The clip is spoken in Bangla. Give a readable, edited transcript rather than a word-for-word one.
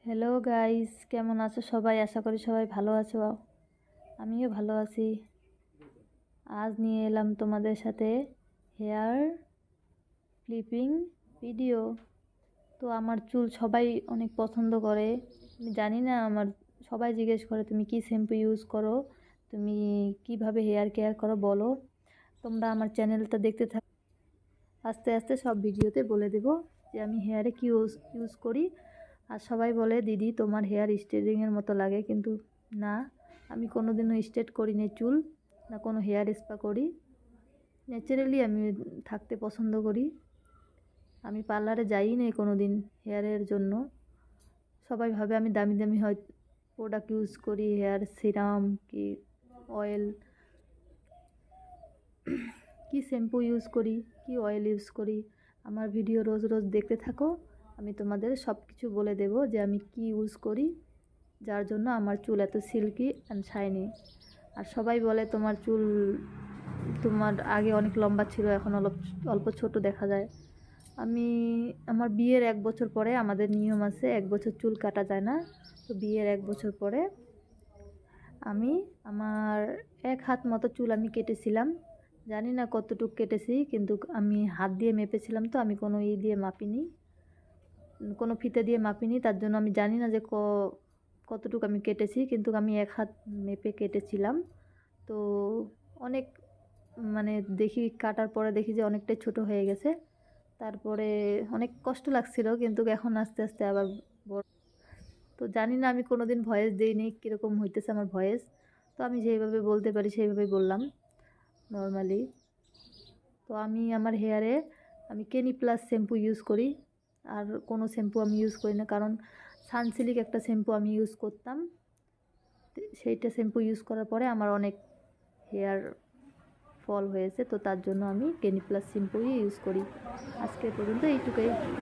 হ্যালো গাইস, কেমন আছো সবাই? আশা করি সবাই ভালো আছো। আমিও ভালো আছি। আজ নিয়ে এলাম তোমাদের সাথে হেয়ার ক্লিপিং ভিডিও। তো আমার চুল সবাই অনেক পছন্দ করে। আমি জানি না, আমার সবাই জিজ্ঞেস করে তুমি কি শ্যাম্পু ইউজ করো, তুমি কিভাবে হেয়ার কেয়ার করো বলো। তোমরা আমার চ্যানেলটা দেখতে থাকো, আস্তে আস্তে সব ভিডিওতে বলে দেব যে আমি হেয়ারে কি ইউজ করি। আর সবাই বলে দিদি তোমার হেয়ার স্ট্রেটিংয়ের মতো লাগে, কিন্তু না, আমি কোনো দিনও স্ট্রেট করি না চুল, না কোনো হেয়ার স্পা করি। ন্যাচারালি আমি থাকতে পছন্দ করি। আমি পার্লারে যাই না কোনো দিন হেয়ারের জন্য। সবাই ভাবে আমি দামি দামি হয় প্রোডাক্ট ইউজ করি, হেয়ার সিরাম কি অয়েল, কি শ্যাম্পু ইউজ করি, কি অয়েল ইউজ করি। আমার ভিডিও রোজ রোজ দেখতে থাকো, আমি তোমাদের সব কিছু বলে দেব যে আমি কি ইউজ করি, যার জন্য আমার চুল এত সিল্কি অ্যান্ড শাইনি। আর সবাই বলে তোমার চুল, তোমার আগে অনেক লম্বা ছিল, এখন অল্প অল্প ছোট দেখা যায়। আমি আমার বিয়ের 1 বছর পরে, আমাদের নিয়ম আছে 1 বছর চুল কাটা যায় না। তো বিয়ের 1 বছর পরে আমি আমার 1 হাত মতো চুল আমি কেটেছিলাম। জানি না কতটুকু কেটেছি, কিন্তু আমি হাত দিয়ে মেপেছিলাম, তো আমি কোনো দিয়ে মাপিনি, কোনো ফিতে দিয়ে মাপিনি, তার জন্য আমি জানি না যে কতটুকু আমি কেটেছি, কিন্তু আমি 1 হাত মেপে কেটেছিলাম। তো অনেক, মানে দেখি কাটার পরে দেখি যে অনেকটাই ছোট হয়ে গেছে। তারপরে অনেক কষ্ট লাগছিল, কিন্তু এখন আস্তে আস্তে আবার বড়। তো জানি না, আমি কোনো দিন ভয়েস দিইনি কীরকম হইতেছে আমার ভয়েস। তো আমি যেভাবে বলতে পারি সেইভাবেই বললাম নর্মালি। তো আমি আমার হেয়ারে আমি ক্লিনিক+ শ্যাম্পু ইউজ করি, আর কোনো শ্যাম্পু আমি ইউজ করি না, কারণ সানসিল্ক একটা শ্যাম্পু আমি ইউজ করতাম। সেইটা শ্যাম্পু ইউজ করার পরে আমার অনেক হেয়ার ফল হয়েছে, তো তার জন্য আমি ক্লিনিক+ শ্যাম্পুই ইউজ করি। আজকে পর্যন্ত এইটুকুই।